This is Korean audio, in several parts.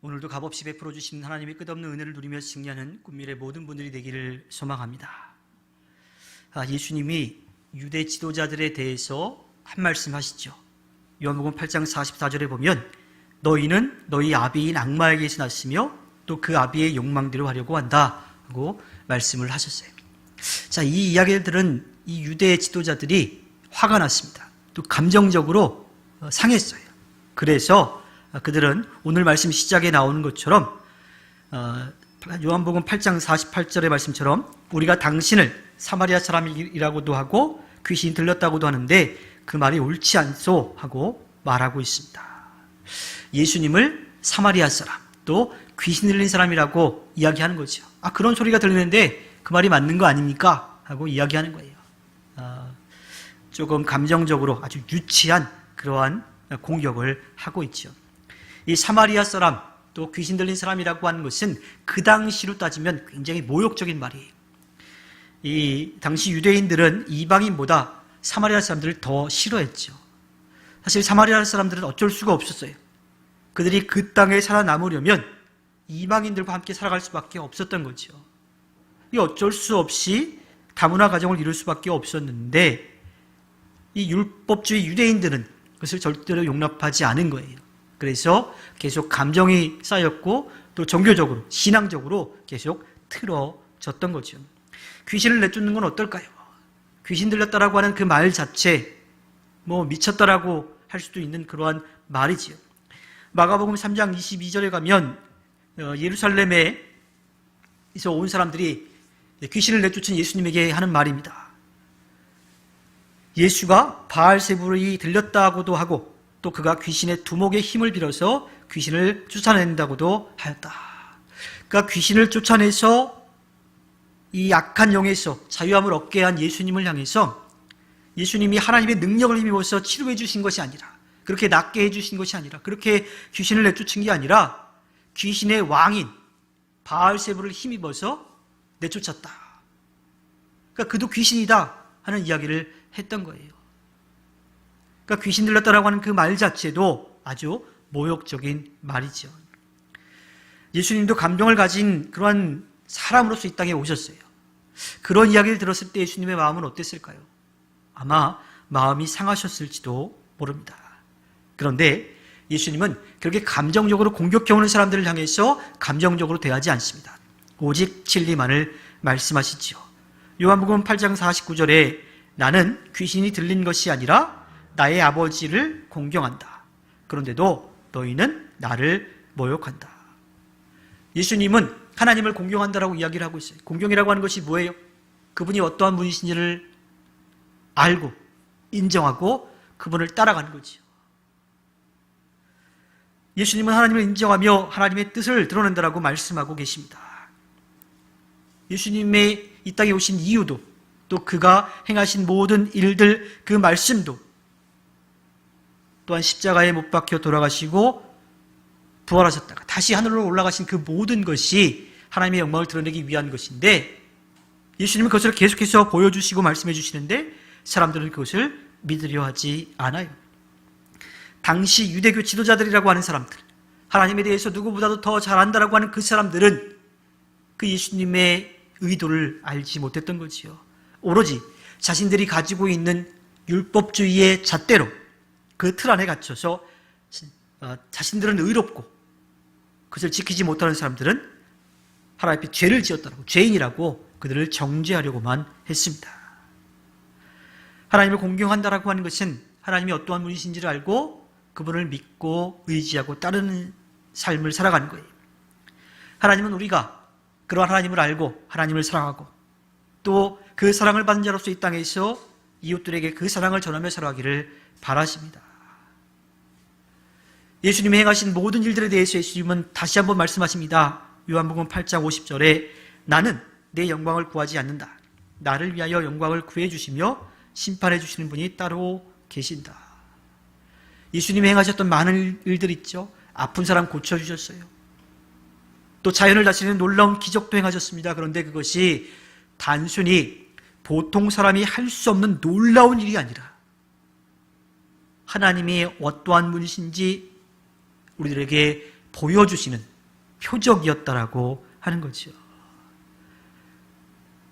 오늘도 값없이 베풀어 주신 하나님의 끝없는 은혜를 누리며 승리하는 꿈미래 모든 분들이 되기를 소망합니다. 예수님이 유대 지도자들에 대해서 한 말씀 하시죠. 요한복음 8장 44절에 보면 너희는 너희 아비인 악마에게서 났으며 또 그 아비의 욕망대로 하려고 한다 하고 말씀을 하셨어요. 자, 이 이야기들은 이 유대 지도자들이 화가 났습니다. 또 감정적으로 상했어요. 그래서 그들은 오늘 말씀 시작에 나오는 것처럼 요한복음 8장 48절의 말씀처럼 우리가 당신을 사마리아 사람이라고도 하고 귀신이 들렸다고도 하는데 그 말이 옳지 않소 하고 말하고 있습니다. 예수님을 사마리아 사람 또 귀신 들린 사람이라고 이야기하는 거죠. 그런 소리가 들리는데 그 말이 맞는 거 아닙니까? 하고 이야기하는 거예요. 조금 감정적으로 아주 유치한 그러한 공격을 하고 있죠. 이 사마리아 사람 또 귀신 들린 사람이라고 하는 것은 그 당시로 따지면 굉장히 모욕적인 말이에요. 이 당시 유대인들은 이방인보다 사마리아 사람들을 더 싫어했죠. 사실 사마리아 사람들은 어쩔 수가 없었어요. 그들이 그 땅에 살아남으려면 이방인들과 함께 살아갈 수밖에 없었던 거죠. 이 어쩔 수 없이 다문화 가정을 이룰 수밖에 없었는데 이 율법주의 유대인들은 그것을 절대로 용납하지 않은 거예요. 그래서 계속 감정이 쌓였고 또 종교적으로 신앙적으로 계속 틀어졌던 거죠. 귀신을 내쫓는 건 어떨까요? 귀신 들렸다라고 하는 그 말 자체 미쳤다라고 할 수도 있는 그러한 말이지요. 마가복음 3장 22절에 가면 예루살렘에서 온 사람들이 귀신을 내쫓은 예수님에게 하는 말입니다. 예수가 바알세불이 들렸다고도 하고 또 그가 귀신의 두목의 힘을 빌어서 귀신을 쫓아낸다고도 하였다. 그러니까 귀신을 쫓아내서 이 악한 영에서 자유함을 얻게 한 예수님을 향해서 예수님이 하나님의 능력을 힘입어서 치료해 주신 것이 아니라 그렇게 낫게 해 주신 것이 아니라 그렇게 귀신을 내쫓은 게 아니라 귀신의 왕인 바알세불을 힘입어서 내쫓았다. 그러니까 그도 귀신이다 하는 이야기를 했던 거예요. 그러니까 귀신 들렸다라고 하는 그 말 자체도 아주 모욕적인 말이죠. 예수님도 감정을 가진 그러한 사람으로서 이 땅에 오셨어요. 그런 이야기를 들었을 때 예수님의 마음은 어땠을까요? 아마 마음이 상하셨을지도 모릅니다. 그런데 예수님은 그렇게 감정적으로 공격해오는 사람들을 향해서 감정적으로 대하지 않습니다. 오직 진리만을 말씀하시지요. 요한복음 8장 49절에 나는 귀신이 들린 것이 아니라 나의 아버지를 공경한다. 그런데도 너희는 나를 모욕한다. 예수님은 하나님을 공경한다라고 이야기를 하고 있어요. 공경이라고 하는 것이 뭐예요? 그분이 어떠한 분이신지를 알고 인정하고 그분을 따라가는 거지요. 예수님은 하나님을 인정하며 하나님의 뜻을 드러낸다라고 말씀하고 계십니다. 예수님의 이 땅에 오신 이유도 또 그가 행하신 모든 일들 그 말씀도 또한 십자가에 못 박혀 돌아가시고 부활하셨다가 다시 하늘로 올라가신 그 모든 것이 하나님의 영광을 드러내기 위한 것인데 예수님은 그것을 계속해서 보여주시고 말씀해 주시는데 사람들은 그것을 믿으려 하지 않아요. 당시 유대교 지도자들이라고 하는 사람들, 하나님에 대해서 누구보다도 더 잘 안다라고 하는 그 사람들은 그 예수님의 의도를 알지 못했던 거지요. 오로지 자신들이 가지고 있는 율법주의의 잣대로 그 틀 안에 갇혀서 자신들은 의롭고 그것을 지키지 못하는 사람들은 하나님 앞에 죄를 지었다고 죄인이라고 그들을 정죄하려고만 했습니다. 하나님을 공경한다라고 하는 것은 하나님이 어떠한 분이신지를 알고 그분을 믿고 의지하고 따르는 삶을 살아가는 거예요. 하나님은 우리가 그러한 하나님을 알고 하나님을 사랑하고 또 그 사랑을 받은 자로서 이 땅에서 이웃들에게 그 사랑을 전하며 살아가기를 바라십니다. 예수님이 행하신 모든 일들에 대해서 예수님은 다시 한번 말씀하십니다. 요한복음 8장 50절에 나는 내 영광을 구하지 않는다. 나를 위하여 영광을 구해 주시며 심판해 주시는 분이 따로 계신다. 예수님이 행하셨던 많은 일들 있죠. 아픈 사람 고쳐주셨어요. 또 자연을 다스리는 놀라운 기적도 행하셨습니다. 그런데 그것이 단순히 보통 사람이 할 수 없는 놀라운 일이 아니라 하나님이 어떠한 분이신지 우리들에게 보여주시는 표적이었다라고 하는 거죠.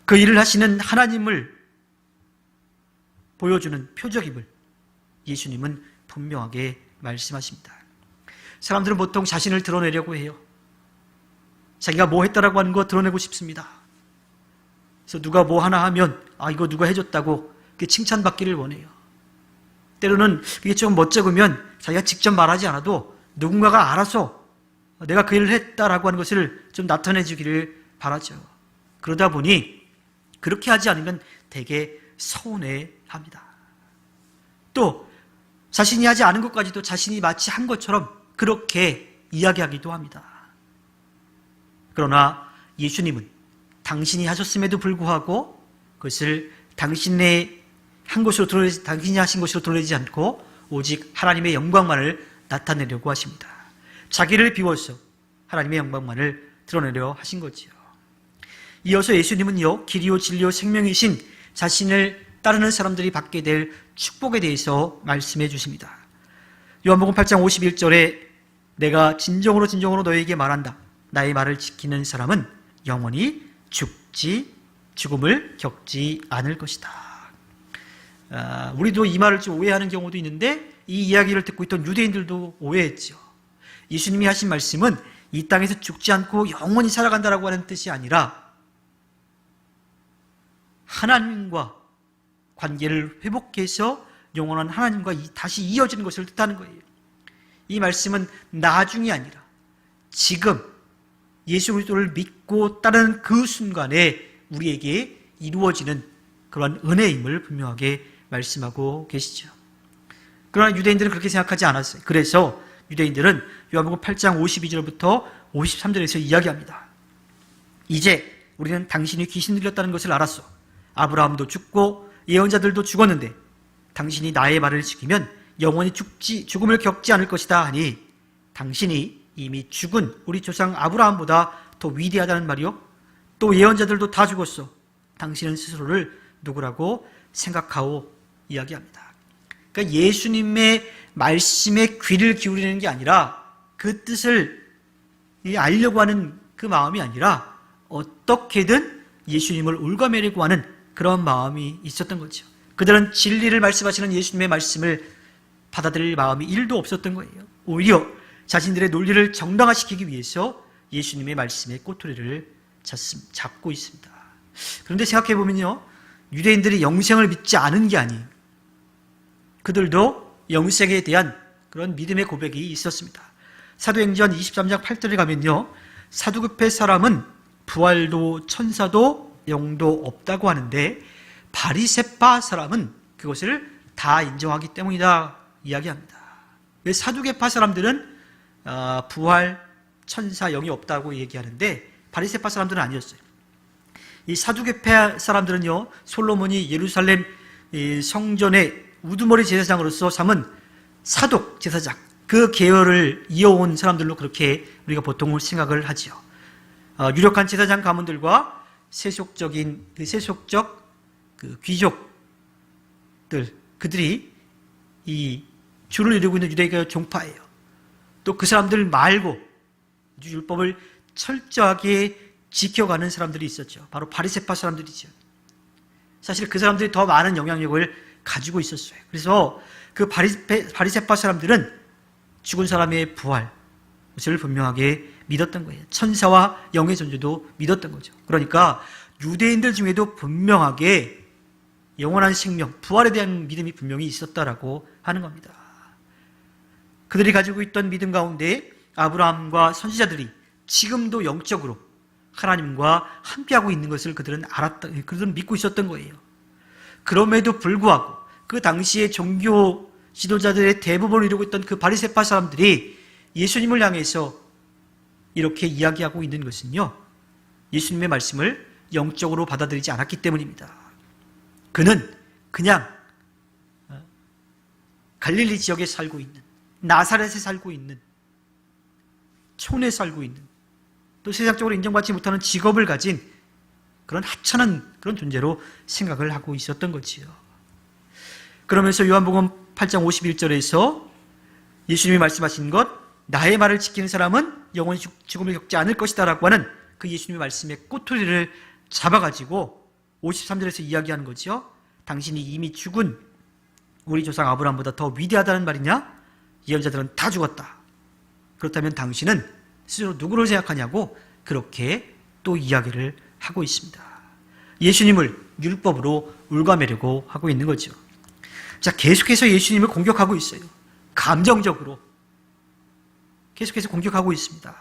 그 일을 하시는 하나님을 보여주는 표적임을 예수님은 분명하게 말씀하십니다. 사람들은 보통 자신을 드러내려고 해요. 자기가 뭐 했다라고 하는 거 드러내고 싶습니다. 그래서 누가 뭐 하나 하면 이거 누가 해줬다고 칭찬받기를 원해요. 때로는 그게 좀 멋쩍으면 자기가 직접 말하지 않아도 누군가가 알아서 내가 그 일을 했다라고 하는 것을 좀 나타내 주기를 바라죠. 그러다 보니 그렇게 하지 않으면 되게 서운해합니다. 또 자신이 하지 않은 것까지도 자신이 마치 한 것처럼 그렇게 이야기하기도 합니다. 그러나 예수님은 당신이 하셨음에도 불구하고 그것을 당신이 하신 것으로 드러내지 않고 오직 하나님의 영광만을 나타내려고 하십니다. 자기를 비워서 하나님의 영광만을 드러내려 하신 거지요. 이어서 예수님은요, 길이요 진리요 생명이신 자신을 따르는 사람들이 받게 될 축복에 대해서 말씀해 주십니다. 요한복음 8장 51절에 내가 진정으로 너희에게 말한다. 나의 말을 지키는 사람은 영원히 죽음을 겪지 않을 것이다. 우리도 이 말을 좀 오해하는 경우도 있는데 이 이야기를 듣고 있던 유대인들도 오해했죠. 예수님이 하신 말씀은 이 땅에서 죽지 않고 영원히 살아간다라고 하는 뜻이 아니라 하나님과 관계를 회복해서 영원한 하나님과 다시 이어지는 것을 뜻하는 거예요. 이 말씀은 나중이 아니라 지금 예수 그리스도를 믿고 따르는 그 순간에 우리에게 이루어지는 그런 은혜임을 분명하게 말씀하고 계시죠. 그러나 유대인들은 그렇게 생각하지 않았어요. 그래서 유대인들은 요한복음 8장 52절부터 53절에서 이야기합니다. 이제 우리는 당신이 귀신 들렸다는 것을 알았어. 아브라함도 죽고 예언자들도 죽었는데 당신이 나의 말을 지키면 영원히 죽음을 겪지 않을 것이다 하니 당신이 이미 죽은 우리 조상 아브라함보다 더 위대하다는 말이요. 또 예언자들도 다 죽었어. 당신은 스스로를 누구라고 생각하오 이야기합니다. 그러니까 예수님의 말씀에 귀를 기울이는 게 아니라 그 뜻을 알려고 하는 그 마음이 아니라 어떻게든 예수님을 올가매려고 하는 그런 마음이 있었던 거죠. 그들은 진리를 말씀하시는 예수님의 말씀을 받아들일 마음이 1도 없었던 거예요. 오히려 자신들의 논리를 정당화시키기 위해서 예수님의 말씀에 꼬투리를 잡고 있습니다. 그런데 생각해보면요, 유대인들이 영생을 믿지 않은 게 아니에요. 그들도 영생에 대한 그런 믿음의 고백이 있었습니다. 사도행전 23장 8절에 가면요, 사두개파 사람은 부활도 천사도 영도 없다고 하는데 바리새파 사람은 그것을 다 인정하기 때문이다 이야기합니다. 사두개파 사람들은 부활, 천사, 영이 없다고 얘기하는데 바리새파 사람들은 아니었어요. 이 사두개파 사람들은요, 솔로몬이 예루살렘 성전의 우두머리 제사장으로서 삼은 사독 제사장, 그 계열을 이어온 사람들로 그렇게 우리가 보통 생각을 하지요. 유력한 제사장 가문들과 세속적 귀족들, 그들이 이 주를 이루고 있는 유대교 종파예요. 또 그 사람들 말고 율법을 철저하게 지켜가는 사람들이 있었죠. 바로 바리새파 사람들이죠. 사실 그 사람들이 더 많은 영향력을 가지고 있었어요. 그래서 그 바리새파 사람들은 죽은 사람의 부활, 그것을 분명하게 믿었던 거예요. 천사와 영의 존재도 믿었던 거죠. 그러니까 유대인들 중에도 분명하게 영원한 생명, 부활에 대한 믿음이 분명히 있었다라고 하는 겁니다. 그들이 가지고 있던 믿음 가운데 아브라함과 선지자들이 지금도 영적으로 하나님과 함께하고 있는 것을 그들은 믿고 있었던 거예요. 그럼에도 불구하고 그 당시에 종교 지도자들의 대부분을 이루고 있던 그 바리새파 사람들이 예수님을 향해서 이렇게 이야기하고 있는 것은요, 예수님의 말씀을 영적으로 받아들이지 않았기 때문입니다. 그는 그냥 갈릴리 지역에 살고 있는, 나사렛에 살고 있는, 촌에 살고 있는, 또 세상적으로 인정받지 못하는 직업을 가진 그런 하찮은 그런 존재로 생각을 하고 있었던 거지요. 그러면서 요한복음 8장 51절에서 예수님이 말씀하신 것, 나의 말을 지키는 사람은 영원히 죽음을 겪지 않을 것이다 라고 하는 그 예수님의 말씀의 꼬투리를 잡아가지고 53절에서 이야기하는 거죠. 당신이 이미 죽은 우리 조상 아브라함보다 더 위대하다는 말이냐? 예언자들은 다 죽었다. 그렇다면 당신은 스스로 누구를 생각하냐고 그렇게 또 이야기를 하고 있습니다. 예수님을 율법으로 옭아매려고 하고 있는 거죠. 자, 계속해서 예수님을 공격하고 있어요. 감정적으로 계속해서 공격하고 있습니다.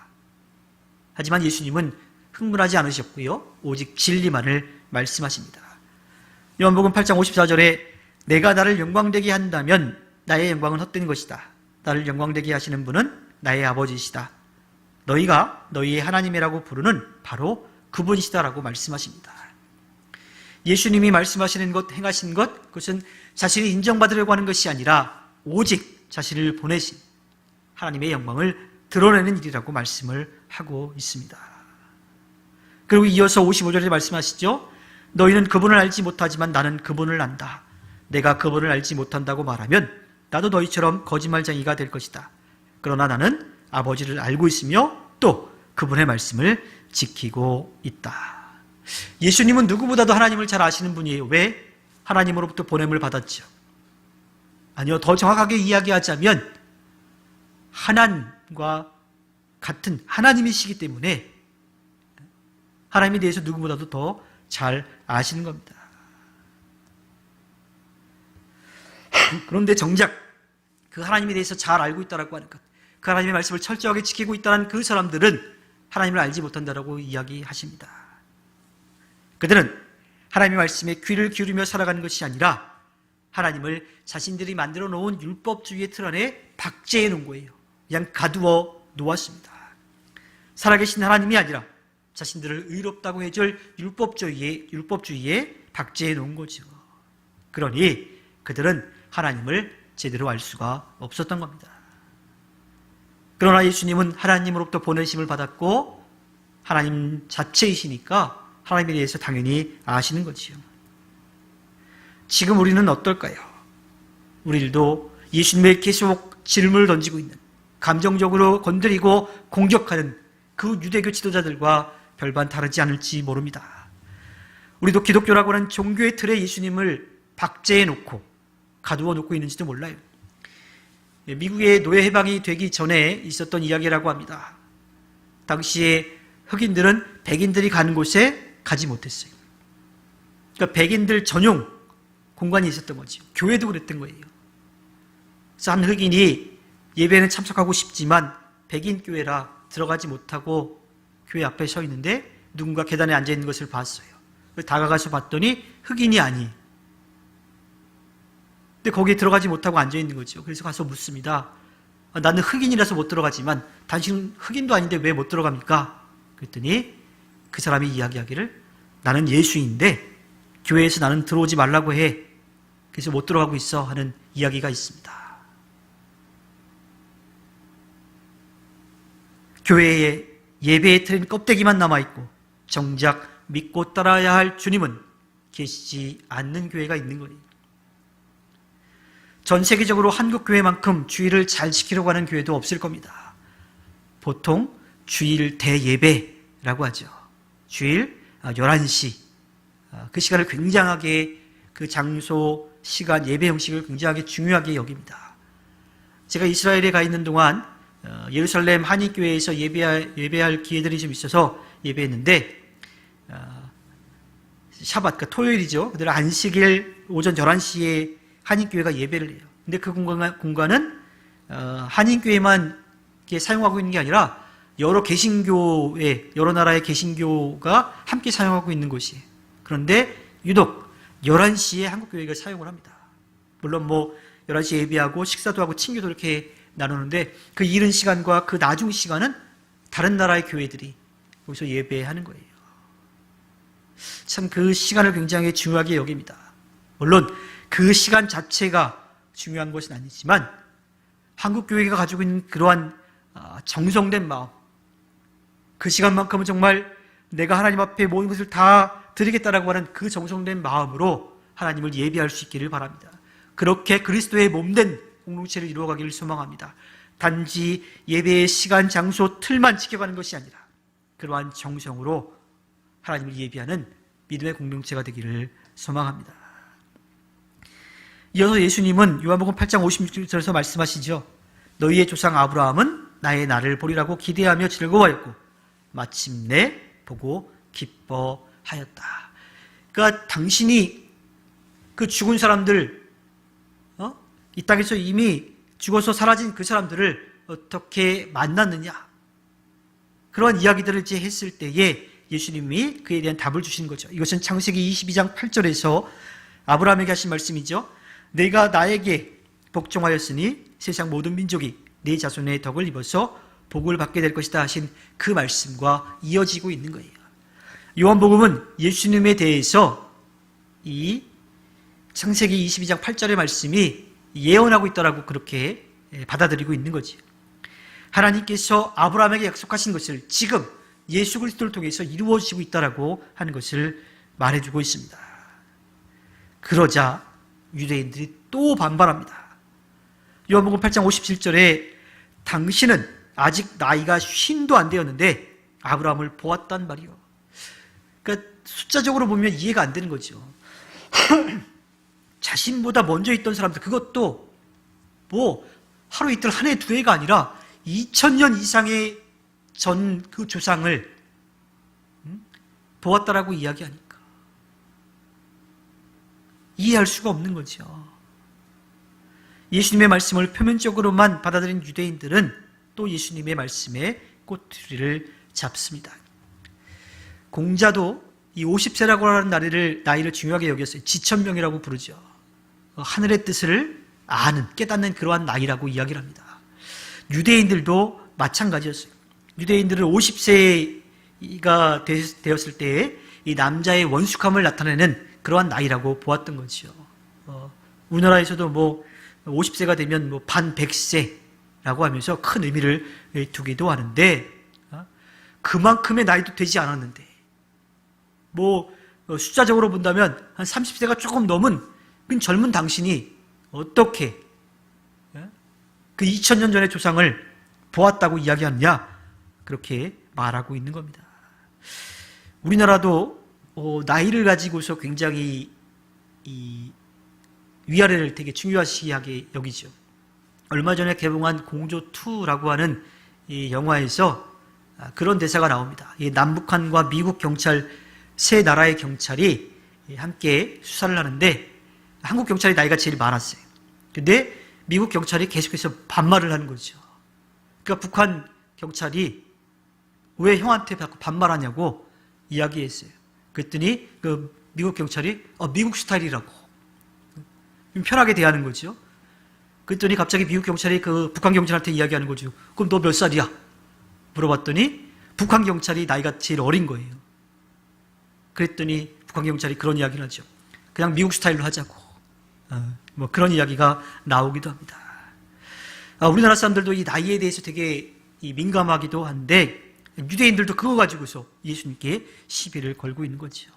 하지만 예수님은 흥분하지 않으셨고요. 오직 진리만을 말씀하십니다. 요한복음 8장 54절에 내가 나를 영광되게 한다면 나의 영광은 헛된 것이다. 나를 영광되게 하시는 분은 나의 아버지이시다. 너희가 너희의 하나님이라고 부르는 바로 그분이시다라고 말씀하십니다. 예수님이 말씀하시는 것, 행하신 것, 그것은 자신이 인정받으려고 하는 것이 아니라 오직 자신을 보내신 하나님의 영광을 드러내는 일이라고 말씀을 하고 있습니다. 그리고 이어서 55절에 말씀하시죠. 너희는 그분을 알지 못하지만 나는 그분을 안다. 내가 그분을 알지 못한다고 말하면 나도 너희처럼 거짓말쟁이가 될 것이다. 그러나 나는 아버지를 알고 있으며 또 그분의 말씀을 지키고 있다. 예수님은 누구보다도 하나님을 잘 아시는 분이에요. 왜? 하나님으로부터 보냄을 받았죠. 아니요, 더 정확하게 이야기하자면 하나님과 같은 하나님이시기 때문에 하나님에 대해서 누구보다도 더 잘 아시는 겁니다. 그런데 정작 그 하나님에 대해서 잘 알고 있다고 하는 것, 그 하나님의 말씀을 철저하게 지키고 있다는 그 사람들은 하나님을 알지 못한다라고 이야기하십니다. 그들은 하나님의 말씀에 귀를 기울이며 살아가는 것이 아니라 하나님을 자신들이 만들어 놓은 율법주의의 틀 안에 박제해 놓은 거예요. 그냥 가두어 놓았습니다. 살아계신 하나님이 아니라 자신들을 의롭다고 해줄 율법주의에 박제해 놓은 거죠. 그러니 그들은 하나님을 제대로 알 수가 없었던 겁니다. 그러나 예수님은 하나님으로부터 보내심을 받았고 하나님 자체이시니까 하나님에 대해서 당연히 아시는 거지요. 지금 우리는 어떨까요? 우리들도 예수님의 계속 질문을 던지고 있는, 감정적으로 건드리고 공격하는 그 유대교 지도자들과 별반 다르지 않을지 모릅니다. 우리도 기독교라고 하는 종교의 틀에 예수님을 박제해 놓고 가두어 놓고 있는지도 몰라요. 미국의 노예 해방이 되기 전에 있었던 이야기라고 합니다. 당시에 흑인들은 백인들이 가는 곳에 가지 못했어요. 그러니까 백인들 전용 공간이 있었던 거죠. 교회도 그랬던 거예요. 그래서 한 흑인이 예배는 참석하고 싶지만 백인 교회라 들어가지 못하고 교회 앞에 서 있는데 누군가 계단에 앉아 있는 것을 봤어요. 다가가서 봤더니 흑인이 아니에요. 근데 거기에 들어가지 못하고 앉아 있는 거죠. 그래서 가서 묻습니다. 나는 흑인이라서 못 들어가지만 당신은 흑인도 아닌데 왜 못 들어갑니까? 그랬더니 그 사람이 이야기하기를 나는 예수인데 교회에서 나는 들어오지 말라고 해. 그래서 못 들어가고 있어 하는 이야기가 있습니다. 교회에 예배의 틀인 껍데기만 남아있고 정작 믿고 따라야 할 주님은 계시지 않는 교회가 있는 거예요. 전 세계적으로 한국 교회만큼 주일을 잘 지키려고 하는 교회도 없을 겁니다. 보통 주일 대예배라고 하죠. 주일 11시 그 시간을 굉장하게 그 장소, 시간, 예배 형식을 굉장하게 중요하게 여깁니다. 제가 이스라엘에 가 있는 동안 예루살렘 한인교회에서 예배할 기회들이 좀 있어서 예배했는데 샤밧, 그러니까 토요일이죠. 그들 안식일 오전 11시에 한인교회가 예배를 해요. 근데 그 공간은 한인교회만 사용하고 있는 게 아니라 여러 개신교회, 여러 나라의 개신교가 함께 사용하고 있는 곳이에요. 그런데 유독 11시에 한국교회가 사용을 합니다. 물론 11시에 예배하고 식사도 하고 친교도 이렇게 나누는데 그 이른 시간과 그 나중 시간은 다른 나라의 교회들이 거기서 예배하는 거예요. 참 그 시간을 굉장히 중요하게 여깁니다. 물론 그 시간 자체가 중요한 것은 아니지만 한국 교회가 가지고 있는 그러한 정성된 마음, 그 시간만큼은 정말 내가 하나님 앞에 모든 것을 다 드리겠다라고 하는 그 정성된 마음으로 하나님을 예배할 수 있기를 바랍니다. 그렇게 그리스도의 몸된 공동체를 이루어가기를 소망합니다. 단지 예배의 시간, 장소, 틀만 지켜가는 것이 아니라 그러한 정성으로 하나님을 예비하는 믿음의 공동체가 되기를 소망합니다. 이어서 예수님은 요한복음 8장 56절에서 말씀하시죠. 너희의 조상 아브라함은 나의 날을 보리라고 기대하며 즐거워하였고 마침내 보고 기뻐하였다. 그러니까 당신이 그 죽은 사람들, 이 땅에서 이미 죽어서 사라진 그 사람들을 어떻게 만났느냐, 그런 이야기들을 이제 했을 때에 예수님이 그에 대한 답을 주신 거죠. 이것은 창세기 22장 8절에서 아브라함에게 하신 말씀이죠. 내가 나에게 복종하였으니 세상 모든 민족이 내 자손의 덕을 입어서 복을 받게 될 것이다 하신 그 말씀과 이어지고 있는 거예요. 요한복음은 예수님에 대해서 이 창세기 22장 8절의 말씀이 예언하고 있다라고 그렇게 받아들이고 있는 거지. 하나님께서 아브라함에게 약속하신 것을 지금 예수 그리스도를 통해서 이루어지고 있다라고 하는 것을 말해주고 있습니다. 그러자 유대인들이 또 반발합니다. 요한복음 8장 57절에 당신은 아직 나이가 50도 안 되었는데 아브라함을 보았단 말이요. 그러니까 숫자적으로 보면 이해가 안 되는 거죠. 자신보다 먼저 있던 사람들, 그것도 뭐 하루 이틀 한 해 두 해가 아니라 2000년 이상의 전 그 조상을 보았다라고 이야기하니까 이해할 수가 없는 거죠. 예수님의 말씀을 표면적으로만 받아들인 유대인들은 또 예수님의 말씀에 꼬투리를 잡습니다. 공자도 이 50세라고 하는 나이를 중요하게 여겼어요. 지천명이라고 부르죠. 하늘의 뜻을 아는, 깨닫는 그러한 나이라고 이야기를 합니다. 유대인들도 마찬가지였어요. 유대인들은 50세가 되었을 때에 이 남자의 원숙함을 나타내는 그러한 나이라고 보았던 거죠. 우리나라에서도 뭐 50세가 되면 뭐 반백세라고 하면서 큰 의미를 두기도 하는데, 그만큼의 나이도 되지 않았는데, 뭐 숫자적으로 본다면 한 30세가 조금 넘은 그 젊은 당신이 어떻게 그 2000년 전의 조상을 보았다고 이야기하느냐, 그렇게 말하고 있는 겁니다. 우리나라도 나이를 가지고서 굉장히 이 위아래를 되게 중요시하게 여기죠. 얼마 전에 개봉한 공조2라고 하는 이 영화에서 그런 대사가 나옵니다. 이 남북한과 미국 경찰, 세 나라의 경찰이 함께 수사를 하는데 한국 경찰이 나이가 제일 많았어요. 근데 미국 경찰이 계속해서 반말을 하는 거죠. 그러니까 북한 경찰이 왜 형한테 자꾸 반말하냐고 이야기했어요. 그랬더니 그 미국 경찰이 미국 스타일이라고 편하게 대하는 거죠. 그랬더니 갑자기 미국 경찰이 그 북한 경찰한테 이야기하는 거죠. 그럼 너 몇 살이야? 물어봤더니 북한 경찰이 나이가 제일 어린 거예요. 그랬더니 북한 경찰이 그런 이야기를 하죠. 그냥 미국 스타일로 하자고. 뭐 그런 이야기가 나오기도 합니다. 우리나라 사람들도 이 나이에 대해서 되게 민감하기도 한데 유대인들도 그거 가지고서 예수님께 시비를 걸고 있는 거죠.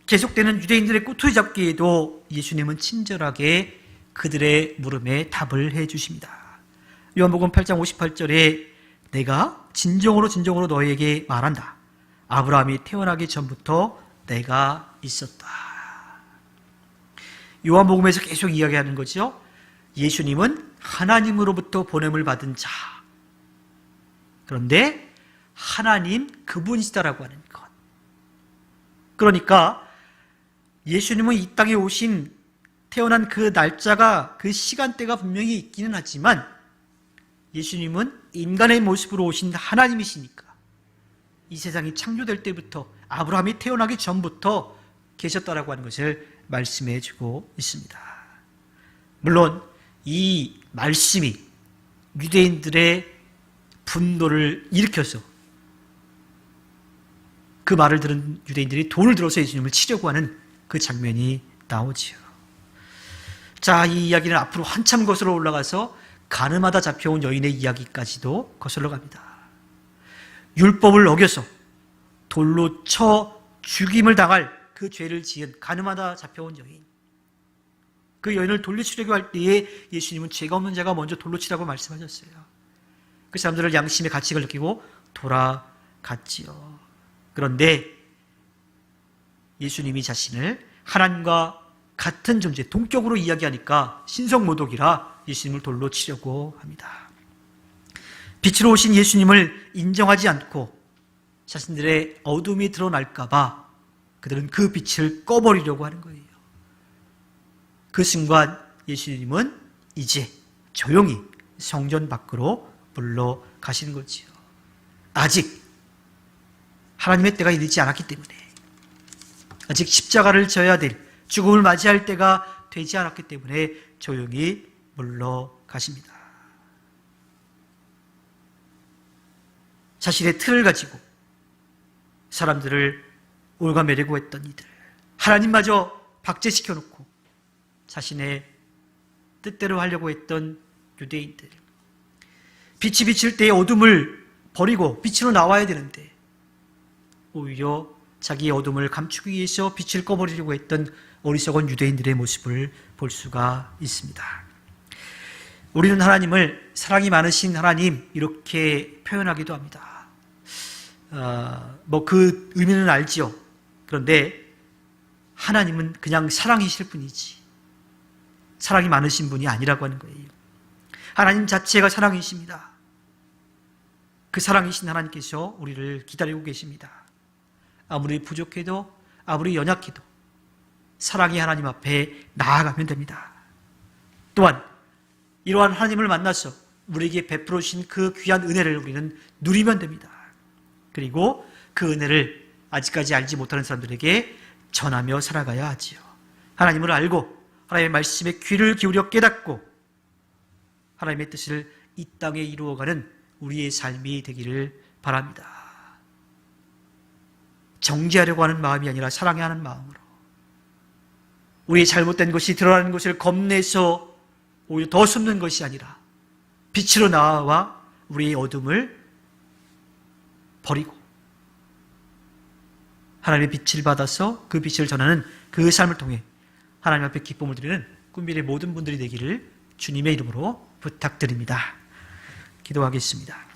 계속되는 유대인들의 꼬투리 잡기에도 예수님은 친절하게 그들의 물음에 답을 해 주십니다. 요한복음 8장 58절에 내가 진정으로 너희에게 말한다. 아브라함이 태어나기 전부터 내가 있었다. 요한복음에서 계속 이야기하는 거죠. 예수님은 하나님으로부터 보냄을 받은 자. 그런데 하나님 그분이시다라고 하는 것. 그러니까 예수님은 이 땅에 태어난 그 날짜가, 그 시간대가 분명히 있기는 하지만 예수님은 인간의 모습으로 오신 하나님이시니까 이 세상이 창조될 때부터, 아브라함이 태어나기 전부터 계셨다라고 하는 것을 말씀해 주고 있습니다. 물론 이 말씀이 유대인들의 분노를 일으켜서 그 말을 들은 유대인들이 돈을 들어서 예수님을 치려고 하는 그 장면이 나오지요. 자, 이 이야기는 앞으로 한참 거슬러 올라가서 가늠하다 잡혀온 여인의 이야기까지도 거슬러 갑니다. 율법을 어겨서 돌로 쳐 죽임을 당할 그 죄를 지은 가늠하다 잡혀온 여인. 그 여인을 돌로 치려고 할 때에 예수님은 죄가 없는 자가 먼저 돌로 치라고 말씀하셨어요. 그 사람들을 양심의 가책을 느끼고 돌아갔지요. 그런데 예수님이 자신을 하나님과 같은 존재, 동격으로 이야기하니까 신성모독이라 예수님을 돌로 치려고 합니다. 빛으로 오신 예수님을 인정하지 않고 자신들의 어둠이 드러날까봐 그들은 그 빛을 꺼버리려고 하는 거예요. 그 순간 예수님은 이제 조용히 성전 밖으로 물러가시는 거지요. 아직 하나님의 때가 이르지 않았기 때문에, 아직 십자가를 져야 될, 죽음을 맞이할 때가 되지 않았기 때문에 조용히 물러가십니다. 자신의 틀을 가지고 사람들을 올가매려고 했던 이들, 하나님마저 박제시켜놓고 자신의 뜻대로 하려고 했던 유대인들, 빛이 비칠 때의 어둠을 버리고 빛으로 나와야 되는데 오히려 자기의 어둠을 감추기 위해서 빛을 꺼버리려고 했던 어리석은 유대인들의 모습을 볼 수가 있습니다. 우리는 하나님을 사랑이 많으신 하나님 이렇게 표현하기도 합니다. 그 의미는 알지요. 그런데 하나님은 그냥 사랑이실 뿐이지 사랑이 많으신 분이 아니라고 하는 거예요. 하나님 자체가 사랑이십니다. 그 사랑이신 하나님께서 우리를 기다리고 계십니다. 아무리 부족해도 아무리 연약해도 사랑의 하나님 앞에 나아가면 됩니다. 또한 이러한 하나님을 만나서 우리에게 베풀어 주신 그 귀한 은혜를 우리는 누리면 됩니다. 그리고 그 은혜를 아직까지 알지 못하는 사람들에게 전하며 살아가야 하지요. 하나님을 알고 하나님의 말씀에 귀를 기울여 깨닫고 하나님의 뜻을 이 땅에 이루어가는 우리의 삶이 되기를 바랍니다. 정죄하려고 하는 마음이 아니라 사랑해 하는 마음으로, 우리의 잘못된 것이 드러나는 것을 겁내서 오히려 더 숨는 것이 아니라 빛으로 나와 우리의 어둠을 버리고 하나님의 빛을 받아서 그 빛을 전하는 그 삶을 통해 하나님 앞에 기쁨을 드리는 꿈미래 모든 분들이 되기를 주님의 이름으로 부탁드립니다. 기도하겠습니다.